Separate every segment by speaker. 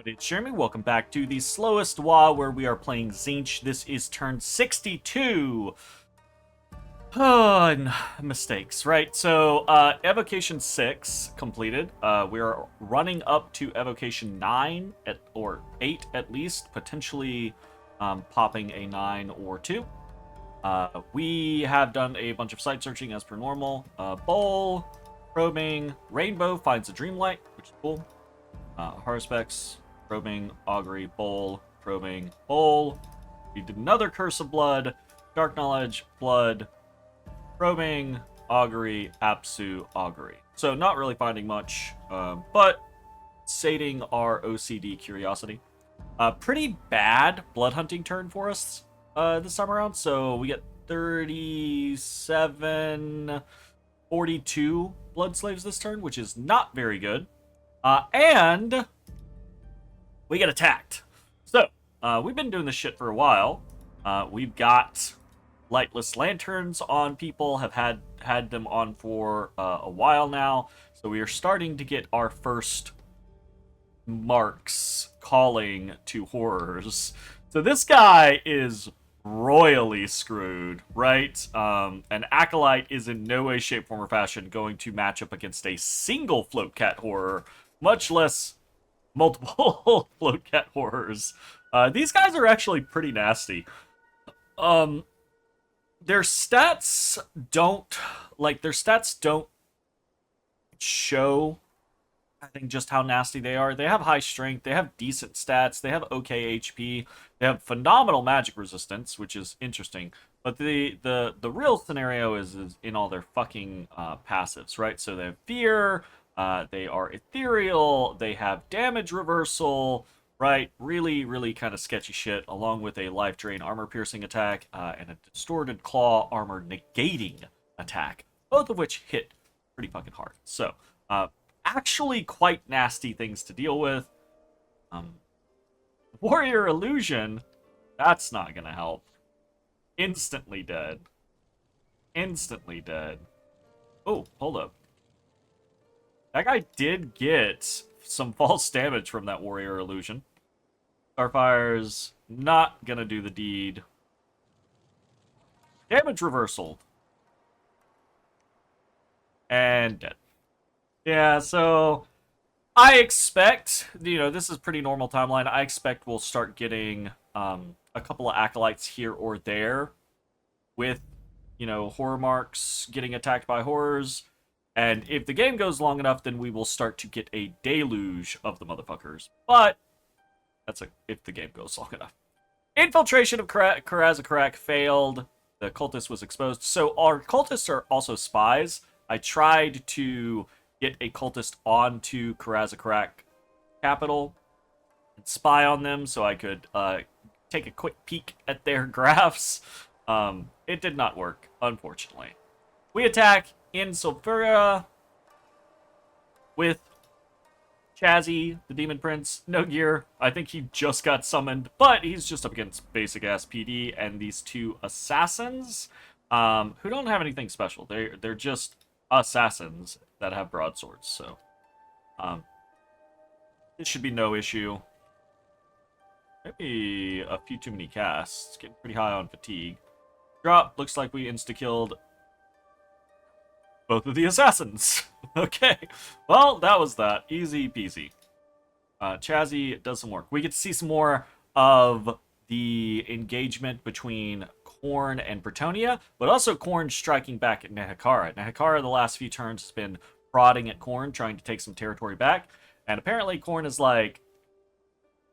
Speaker 1: everybody, it's Jeremy. Welcome back to the Slowest WAAAGH, where we are playing Tzeentch. This is turn 62. Mistakes, right? So, Evocation 6 completed. We are running up to Evocation 9, or 8 at least, potentially popping a 9 or 2. We have done a bunch of site searching as per normal. Bowl, probing, Rainbow finds a Dreamlight, which is cool. Harspecs, probing, augury, bowl, probing, bowl. We did another curse of blood, dark knowledge, blood, probing, augury, apsu, augury. So not really finding much, but sating our OCD curiosity. Pretty bad blood hunting turn for us this time around. So we get 37, 42 blood slaves this turn, which is not very good. And we get attacked. So, we've been doing this shit for a while. We've got lightless lanterns on people, have had them on for a while now. So we are starting to get our first marks calling to horrors. So this guy is royally screwed, right? An acolyte is in no way, shape, form, or fashion going to match up against a single float cat horror, much less multiple float cat horrors. These guys are actually pretty nasty. Their stats don't show, I think, just how nasty they are. They have high strength, they have decent stats, they have okay HP, they have phenomenal magic resistance, which is interesting. But the real scenario is in all their fucking passives, right? So they have fear, they are ethereal, they have damage reversal, right? Really, really kind of sketchy shit, along with a life drain armor piercing attack and a distorted claw armor negating attack, both of which hit pretty fucking hard. So, actually quite nasty things to deal with. Warrior Illusion, that's not gonna help. Instantly dead. Instantly dead. Oh, hold up. That guy did get some false damage from that Warrior Illusion. Starfire's not gonna do the deed. Damage reversal. And dead. Yeah, so I expect, this is pretty normal timeline. I expect we'll start getting a couple of acolytes here or there with, horror marks getting attacked by horrors. And if the game goes long enough, then we will start to get a deluge of the motherfuckers. But that's if the game goes long enough. Infiltration of Karaz-a-Karak failed. The cultist was exposed. So our cultists are also spies. I tried to get a cultist onto Karaz-a-Karak capital and spy on them so I could take a quick peek at their graphs. It did not work, unfortunately. We attack in Sulfuria with Chazzy, the Demon Prince. No gear. I think he just got summoned, but he's just up against basic-ass PD and these two assassins who don't have anything special. They're just assassins that have broadswords, so this should be no issue. Maybe a few too many casts. Getting pretty high on fatigue. Drop. Looks like we insta-killed both of the assassins. Okay. Well, that was that. Easy peasy. Chazzy does some work. We get to see some more of the engagement between Khorne and Bretonnia, but also Khorne striking back at Nehekara. Nehekara, the last few turns, has been prodding at Khorne, trying to take some territory back, and apparently Khorne is like,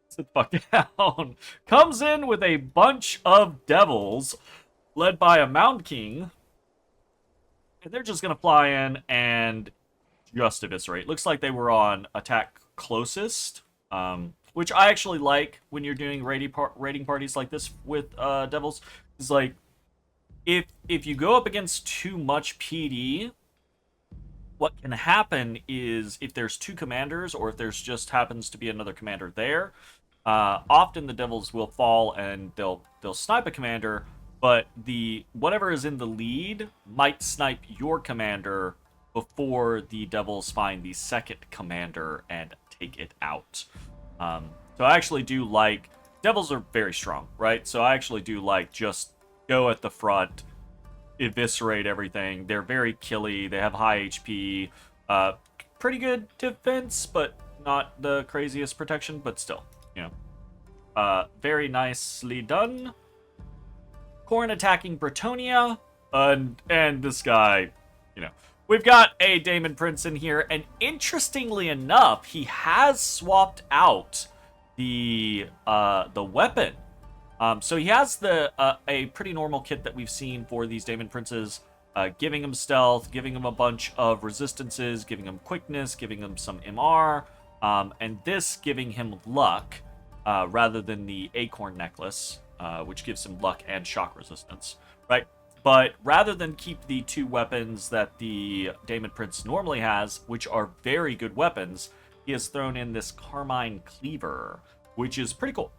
Speaker 1: sit the fuck down. Comes in with a bunch of devils, led by a Mound King, and they're just gonna fly in and just eviscerate. Looks like they were on attack closest, which I actually like when you're doing raiding parties like this with devils. It's like, if you go up against too much PD, what can happen is if there's two commanders, or if there's just happens to be another commander there, often the devils will fall and they'll snipe a commander, but whatever is in the lead might snipe your commander before the devils find the second commander and take it out. So I actually do like... Devils are very strong, right? So I actually do like just go at the front, eviscerate everything. They're very killy. They have high HP. Pretty good defense, but not the craziest protection, but still, you know. Very nicely done. Khorne attacking Bretonnia. And this guy, you know. We've got a Daemon Prince in here, and interestingly enough, he has swapped out the weapon. So he has a pretty normal kit that we've seen for these Daemon Princes, giving him stealth, giving him a bunch of resistances, giving him quickness, giving him some MR, and this giving him luck, rather than the acorn necklace, which gives him luck and shock resistance, right? But rather than keep the two weapons that the Daemon Prince normally has, which are very good weapons, he has thrown in this Carmine Cleaver, which is pretty cool.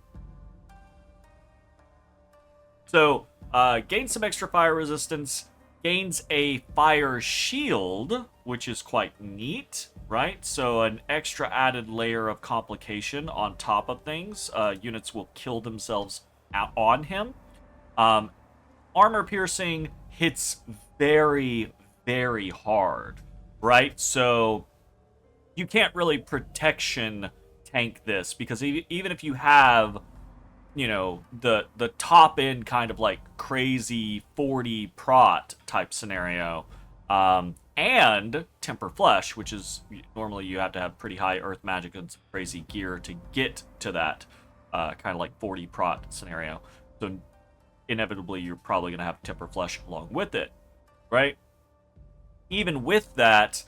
Speaker 1: So, gains some extra fire resistance, gains a fire shield, which is quite neat, right? So an extra added layer of complication on top of things. Units will kill themselves on him. Armor piercing hits very, very hard, right? So you can't really protection tank this, because even if you have, you know, the top end kind of like crazy 40 prot type scenario, and Temper Flesh, which is normally you have to have pretty high earth magic and some crazy gear to get to that kind of like 40 prot scenario. So inevitably you're probably going to have Temper Flesh along with it, right? Even with that,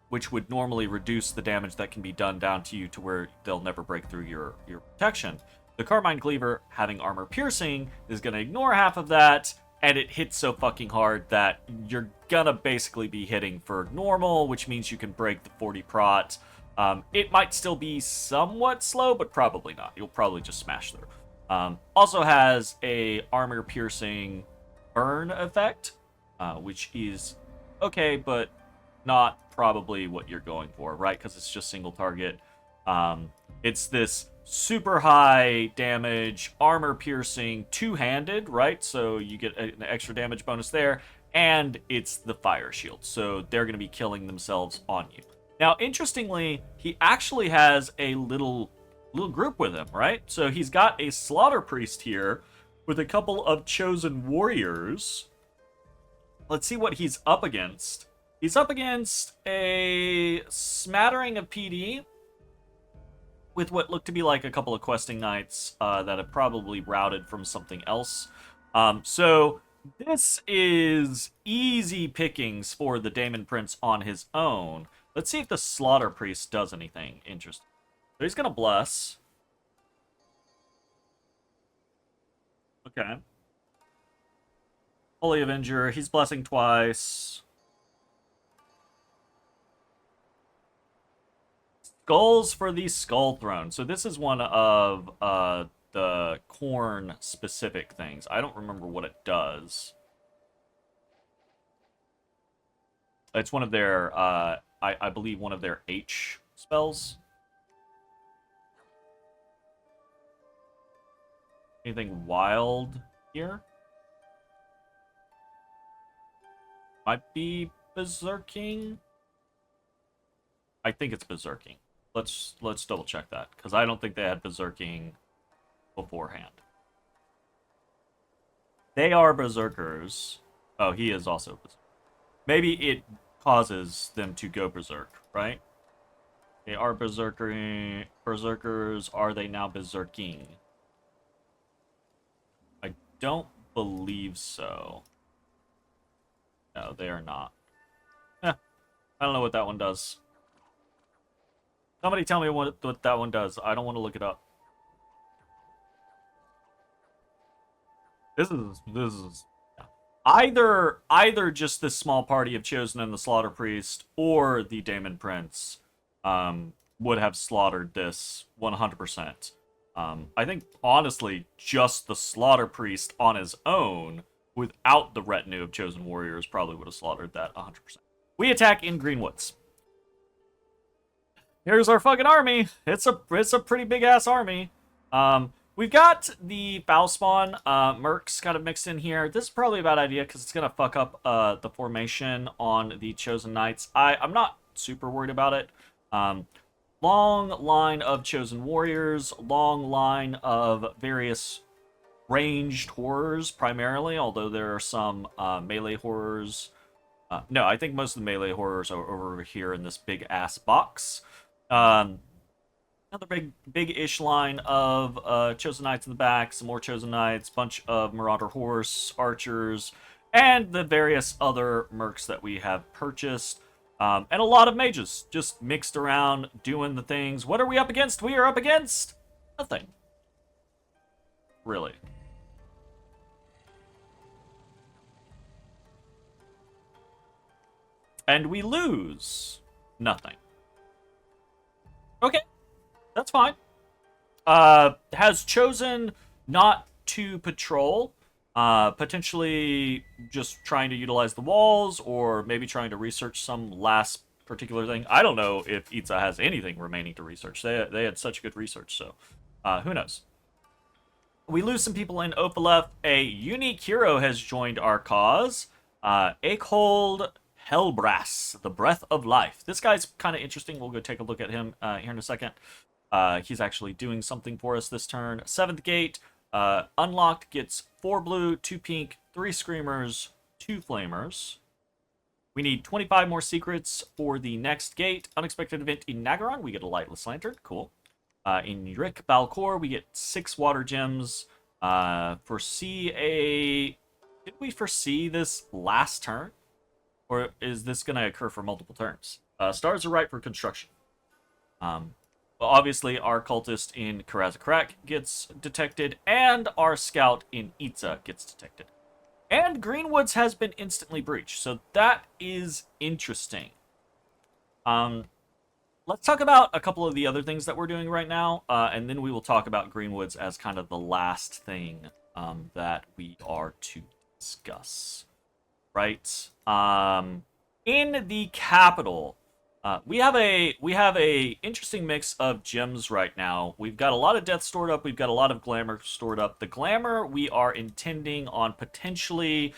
Speaker 1: which would normally reduce the damage that can be done down to you to where they'll never break through your protection. The Carmine Cleaver, having armor piercing, is going to ignore half of that, and it hits so fucking hard that you're going to basically be hitting for normal, which means you can break the 40 prot. It might still be somewhat slow, but probably not. You'll probably just smash through. Also has a armor piercing burn effect, which is okay, but not probably what you're going for, right? Because it's just single target. It's this super high damage, armor piercing, two-handed, right? So you get an extra damage bonus there, and it's the fire shield. So they're going to be killing themselves on you. Now, interestingly, he actually has a little group with him, right? So he's got a slaughter priest here with a couple of chosen warriors. Let's see what he's up against. He's up against a smattering of PD with what looked to be like a couple of questing knights that have probably routed from something else. So this is easy pickings for the Daemon Prince on his own. Let's see if the slaughter priest does anything interesting. So he's gonna bless. Okay. Holy Avenger, he's blessing twice. Skulls for the Skull Throne. So this is one of the Khorne specific things. I don't remember what it does. It's one of their, I believe one of their H spells. Anything wild here? Might be berserking. I think it's berserking. Let's double check that, because I don't think they had berserking beforehand. They are berserkers. Oh, he is also berserker. Maybe it causes them to go berserk, right? They are berserkers. Are they now berserking? I don't believe so. No, they are not. I don't know what that one does. Somebody tell me what that one does. I don't want to look it up. This is either just this small party of Chosen and the Slaughter Priest, or the Daemon Prince would have slaughtered this 100%. I think, honestly, just the Slaughter Priest on his own, without the retinue of Chosen Warriors, probably would have slaughtered that 100%. We attack in Greenwoods. here's our fucking army. It's a pretty big ass army. We've got the foul spawn mercs kind of mixed in here. This is probably a bad idea because it's gonna fuck up the formation on the Chosen Knights. I'm not super worried about it. Long line of Chosen Warriors, long line of various ranged horrors primarily, although there are some melee horrors. No, I think most of the melee horrors are over here in this big ass box. Another big-ish line of Chosen Knights in the back, some more Chosen Knights, bunch of Marauder Horse, Archers, and the various other mercs that we have purchased. And a lot of mages just mixed around doing the things. What are we up against? We are up against nothing. Really. And we lose nothing. Okay, that's fine. Has chosen not to patrol, potentially just trying to utilize the walls, or maybe trying to research some last particular thing. I don't know if Itza has anything remaining to research. They had such good research, so who knows. We lose some people in Ophaleth. A unique hero has joined our cause. Akehold Hellbrass, the Breath of Life. This guy's kind of interesting. We'll go take a look at him here in a second. He's actually doing something for us this turn. 7th gate, unlocked, gets 4 blue, 2 pink, 3 screamers, 2 flamers. We need 25 more secrets for the next gate. Unexpected event in Nagaron, we get a lightless lantern. Cool. In Rick Balcor, we get 6 water gems. Foresee a... Did we foresee this last turn? Or is this going to occur for multiple turns? Stars are right for construction. Well, obviously, our cultist in Karaz-a-Karak gets detected, and our scout in Itza gets detected. And Greenwoods has been instantly breached, so that is interesting. Let's talk about a couple of the other things that we're doing right now, and then we will talk about Greenwoods as kind of the last thing that we are to discuss. Right? In the capital, we have a interesting mix of gems right now. We've got a lot of death stored up. We've got a lot of glamour stored up. The glamour we are intending on potentially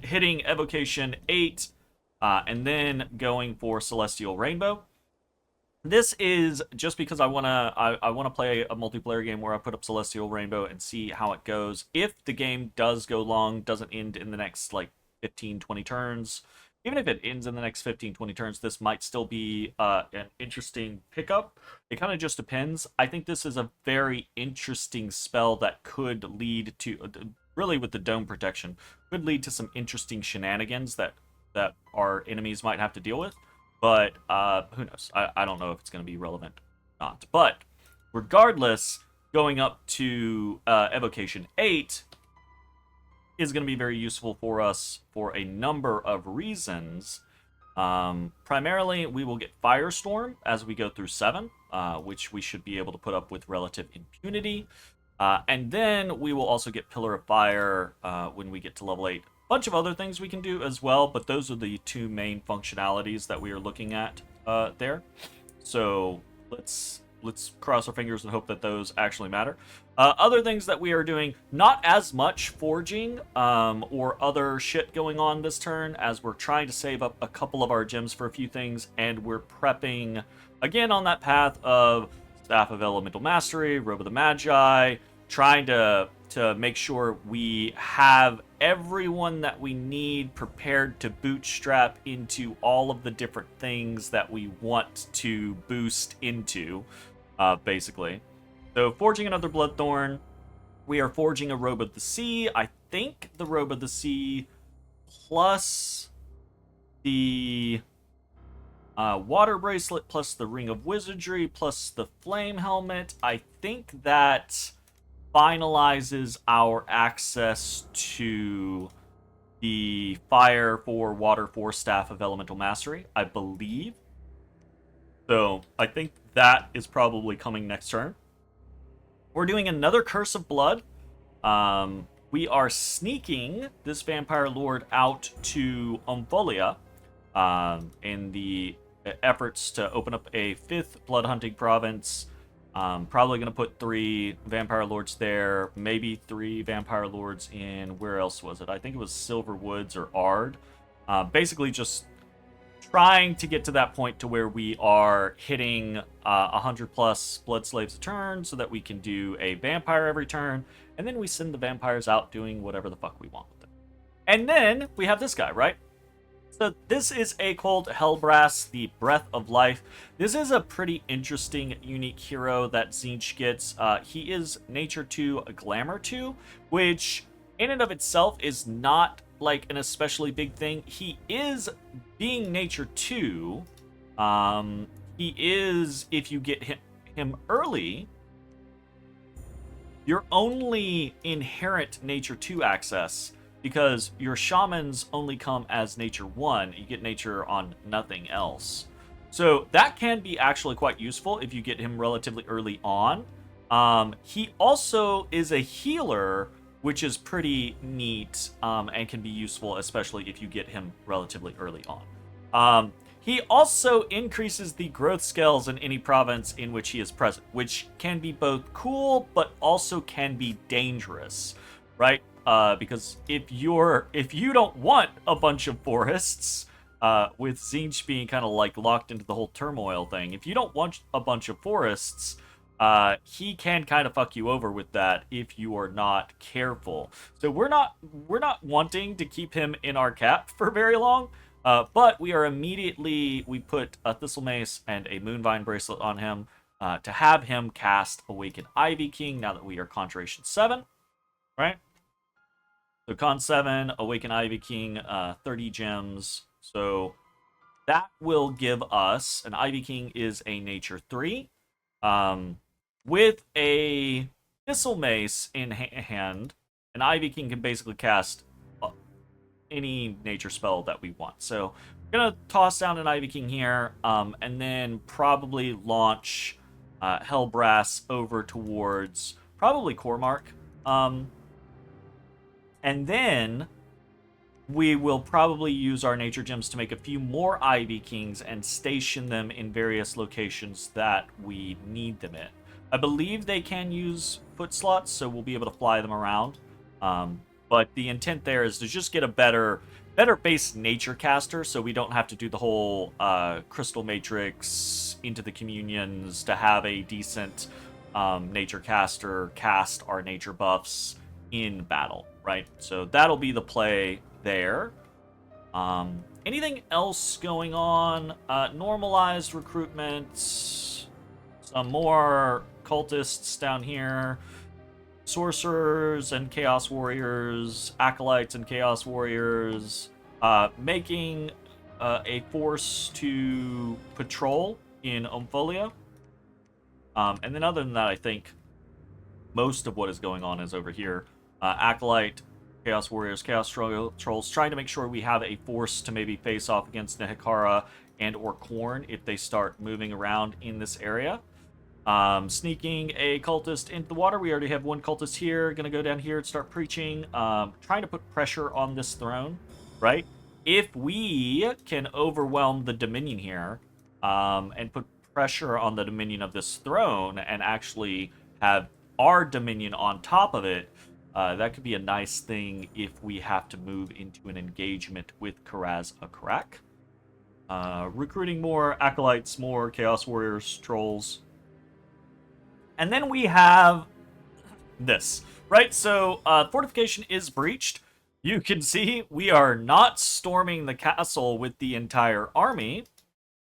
Speaker 1: hitting Evocation 8, and then going for Celestial Rainbow. This is just because I wanna play a multiplayer game where I put up Celestial Rainbow and see how it goes. If the game does go long, doesn't end in the next like 15-20 turns, even if it ends in the next 15-20 turns, this might still be an interesting pickup. It kind of just depends. I think this is a very interesting spell that could lead to, really with the dome protection, could lead to some interesting shenanigans that our enemies might have to deal with. But who knows? I don't know if it's going to be relevant or not. But regardless, going up to Evocation 8 is going to be very useful for us for a number of reasons. Primarily, we will get Firestorm as we go through 7, which we should be able to put up with relative impunity. And then we will also get Pillar of Fire when we get to level 8. Bunch of other things we can do as well, but those are the 2 main functionalities that we are looking at there. So let's cross our fingers and hope that those actually matter. Other things that we are doing, not as much forging or other shit going on this turn, as we're trying to save up a couple of our gems for a few things, and we're prepping again on that path of Staff of Elemental Mastery, Robe of the Magi, trying to make sure we have everyone that we need prepared to bootstrap into all of the different things that we want to boost into, basically. So, forging another Bloodthorn. We are forging a Robe of the Sea. I think the Robe of the Sea plus the Water Bracelet plus the Ring of Wizardry plus the Flame Helmet. I think that finalizes our access to the Fire for Water for Staff of Elemental Mastery, I believe. So I think that is probably coming next turn. We're doing another Curse of Blood. We are sneaking this Vampire Lord out to Umpholia in the efforts to open up a 5th blood hunting province. Probably going to put 3 vampire lords there, maybe 3 vampire lords in, where else was it? I think it was Silver Woods or Ard. Basically just trying to get to that point to where we are hitting 100 plus blood slaves a turn so that we can do a vampire every turn, and then we send the vampires out doing whatever the fuck we want with them. And then we have this guy, right? So this is a Cold Hellbrass, the Breath of Life. This is a pretty interesting, unique hero that Tzeentch gets. He is Nature 2, Glamour 2, which in and of itself is not like an especially big thing. He is being Nature 2. He is, if you get him early, your only inherent Nature 2 access, because your shamans only come as Nature 1. You get Nature on nothing else. So that can be actually quite useful if you get him relatively early on. He also is a healer, which is pretty neat and can be useful, especially if you get him relatively early on. He also increases the growth scales in any province in which he is present, which can be both cool, but also can be dangerous, right? Because if you don't want a bunch of forests, with Tzeentch being kind of like locked into the whole turmoil thing, if you don't want a bunch of forests, he can kind of fuck you over with that if you are not careful. So we're not wanting to keep him in our cap for very long, but we put a Thistle Mace and a Moonvine Bracelet on him to have him cast Awaken Ivy King now that we are Conjuration 7, right? So Con 7, Awaken Ivy King, 30 gems. So that will give us, an Ivy King is a Nature 3. With a Thistle Mace in hand, an Ivy King can basically cast any nature spell that we want. So we're going to toss down an Ivy King here, and then probably launch Hellbrass over towards probably Cormark. And then we will probably use our nature gems to make a few more Ivy Kings and station them in various locations that we need them in. I believe they can use foot slots, so we'll be able to fly them around. But the intent there is to just get a better base nature caster, so we don't have to do the whole Crystal Matrix into the communions to have a decent nature caster cast our nature buffs in battle, right? So that'll be the play there. Anything else going on? Normalized recruitment, some more cultists down here, sorcerers and chaos warriors, acolytes and chaos warriors, making a force to patrol in Omfolia. And then other than that, I think most of what is going on is over here. Acolyte, Chaos Warriors, Chaos Trolls, trying to make sure we have a force to maybe face off against Nehekara and or Khorne if they start moving around in this area. Sneaking a cultist into the water. We already have one cultist here. Gonna go down here and start preaching. Trying to put pressure on this throne, right? If we can overwhelm the Dominion here, and put pressure on the Dominion of this throne and actually have our Dominion on top of it, that could be a nice thing if we have to move into an engagement with Karaz-a-Karak. Recruiting more acolytes, more chaos warriors, trolls. And then we have this, right? So fortification is breached. You can see we are not storming the castle with the entire army,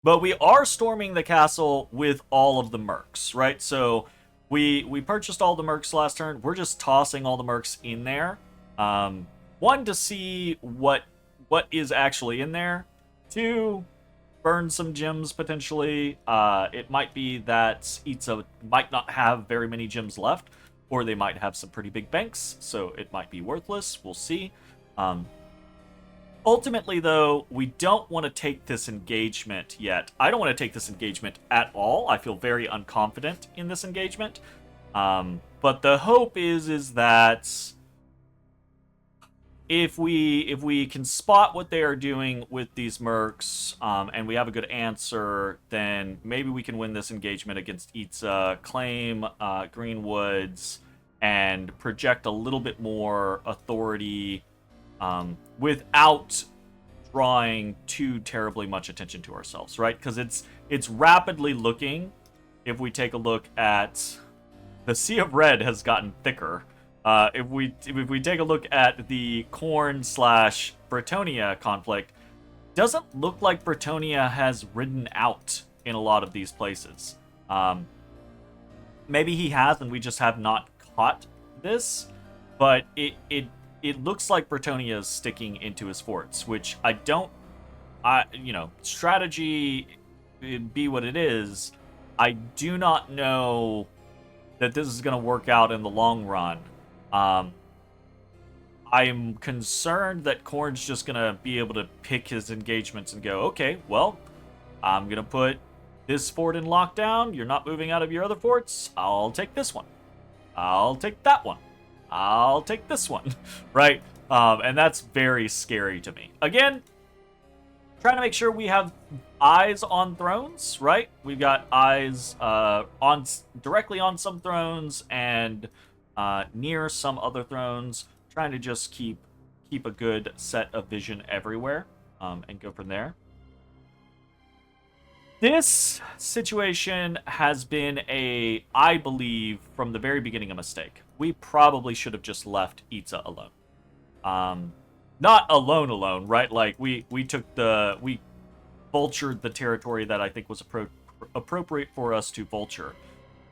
Speaker 1: but we are storming the castle with all of the mercs, right? So we purchased all the mercs last turn. We're just tossing all the mercs in there. One, to see what is actually in there. Two, burn some gems potentially. It might be that Itza might not have very many gems left, or they might have some pretty big banks, so it might be worthless. We'll see. Ultimately, though, we don't want to take this engagement yet. I don't want to take this engagement at all. I feel very unconfident in this engagement. But the hope is that if we can spot what they are doing with these mercs, and we have a good answer, then maybe we can win this engagement against Itza, claim Greenwoods, and project a little bit more authority without drawing too terribly much attention to ourselves, right? Because it's rapidly looking. If we take a look at the Sea of Red has gotten thicker. If we take a look at the Khorne / Bretonnia conflict, doesn't look like Bretonnia has ridden out in a lot of these places. Maybe he has, and we just have not caught this. But it looks like Bretonnia is sticking into his forts, which strategy be what it is. I do not know that this is going to work out in the long run. I'm concerned that Khorne's just going to be able to pick his engagements and go, okay, well, I'm going to put this fort in lockdown. You're not moving out of your other forts. I'll take this one. I'll take that one. I'll take this one. Right? And that's very scary to me. Again, trying to make sure we have eyes on thrones, right? We've got eyes directly on some thrones and near some other thrones, trying to just keep a good set of vision everywhere, and go from there. This situation has been I believe, from the very beginning, a mistake. We probably should have just left Itza alone. Not alone, right? Like, we vultured the territory that I think was appropriate for us to vulture.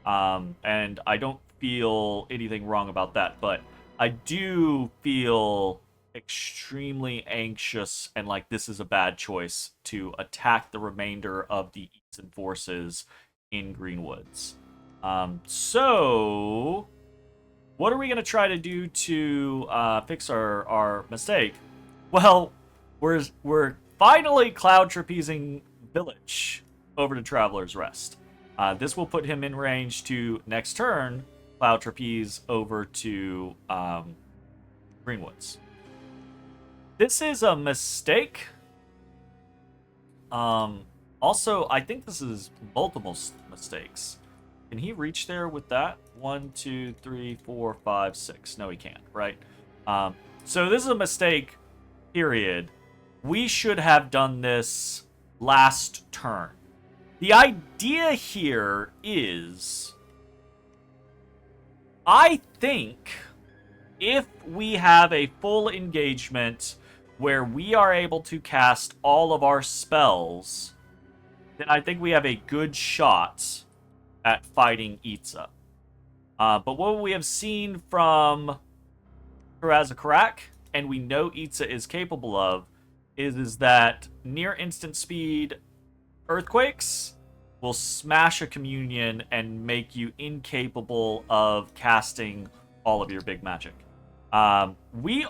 Speaker 1: And I don't feel anything wrong about that, but I do feel extremely anxious and like this is a bad choice to attack the remainder of the Eastern forces in Greenwoods. So what are we going to try to do to fix our mistake? Well, we're finally cloud trapezing Village over to Traveler's Rest. This will put him in range to next turn cloud trapeze over to Greenwoods. This is a mistake. Also, I think this is multiple mistakes. Can he reach there with that? 1, 2, 3, 4, 5, 6. No, he can't, right? So this is a mistake, period. We should have done this last turn. The idea here is, I think if we have a full engagement where we are able to cast all of our spells, then I think we have a good shot at fighting Itza. But what we have seen from Karaz-a-Karak, and we know Itza is capable of, is that near instant speed earthquakes will smash a communion and make you incapable of casting all of your big magic. We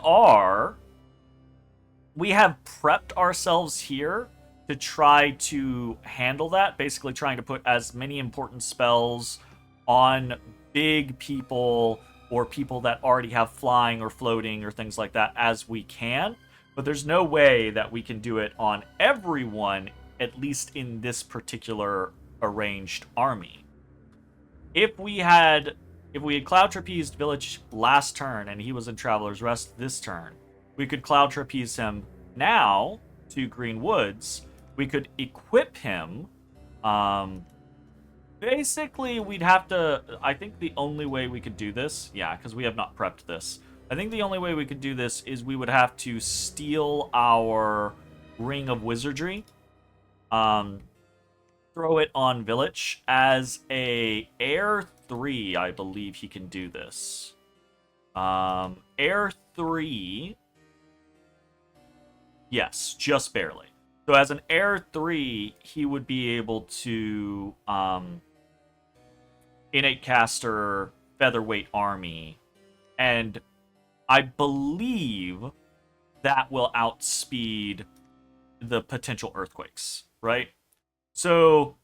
Speaker 1: have prepped ourselves here to try to handle that, basically trying to put as many important spells on big people or people that already have flying or floating or things like that as we can. But there's no way that we can do it on everyone, at least in this particular arranged army. If we had cloud trapezed Village last turn and he was in Traveler's Rest this turn, we could cloud trapeze him now to Green Woods. We could equip him. Basically, we'd have to... I think the only way we could do this... Yeah, because we have not prepped this. I think the only way we could do this is we would have to steal our Ring of Wizardry. Throw it on Village. As a Air 3, I believe he can do this. Air 3... Yes, just barely. So as an Air 3, he would be able to innate caster featherweight army. And I believe that will outspeed the potential earthquakes, right? So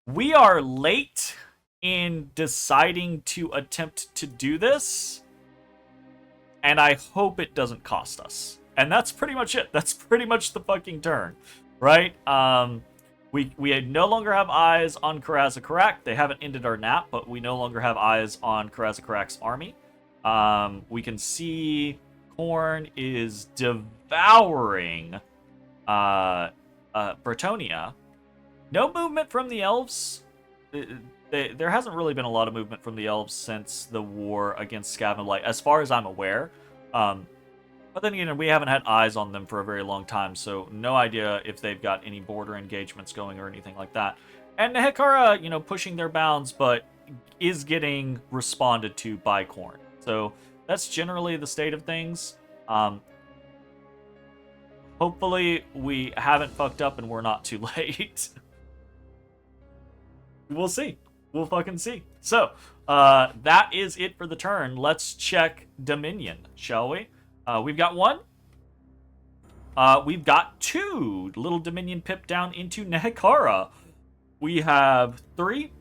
Speaker 1: we are late in deciding to attempt to do this. and I hope it doesn't cost us. And that's pretty much it. That's pretty much the fucking turn, right? We no longer have eyes on Karaz-a-Karak. They haven't ended our nap, but we no longer have eyes on Karaz-a-Karak's army. We can see Khorne is devouring Bretonnia. No movement from the elves. There hasn't really been a lot of movement from the elves since the war against Skavenblight, as far as I'm aware. But then again, we haven't had eyes on them for a very long time, so no idea if they've got any border engagements going or anything like that. And Nehekara, you know, pushing their bounds, but is getting responded to by Khorne. So that's generally the state of things. Hopefully we haven't fucked up and we're not too late. We'll see. We'll fucking see. So, that is it for the turn. Let's check Dominion, shall we? We've got one. We've got two. Little Dominion pip down into Nehekara. We have 3.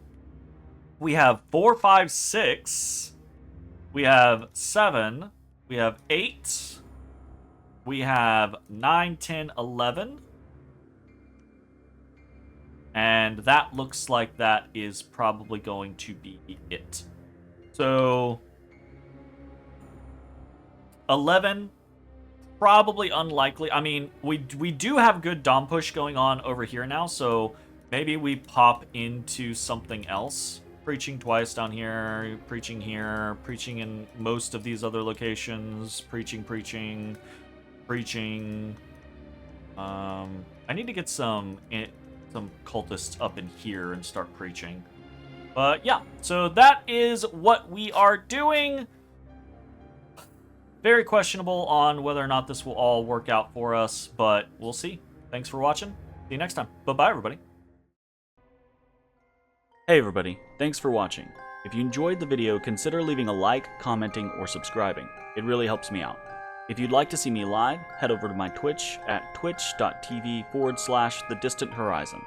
Speaker 1: We have 4, 5, 6. We have 7. We have 8. We have 9, 10, 11. And that looks like that is probably going to be it. So 11, probably unlikely. I mean, we do have good Dom push going on over here now, so maybe we pop into something else. Preaching twice down here, preaching in most of these other locations, preaching. I need to get some cultists up in here and start preaching. But yeah, so that is what we are doing. Very questionable on whether or not this will all work out for us, but we'll see. Thanks for watching. See you next time. Bye-bye, everybody. Hey everybody, thanks for watching. If you enjoyed the video, consider leaving a like, commenting, or subscribing. It really helps me out. If you'd like to see me live, head over to my Twitch at twitch.tv/thedistanthorizon.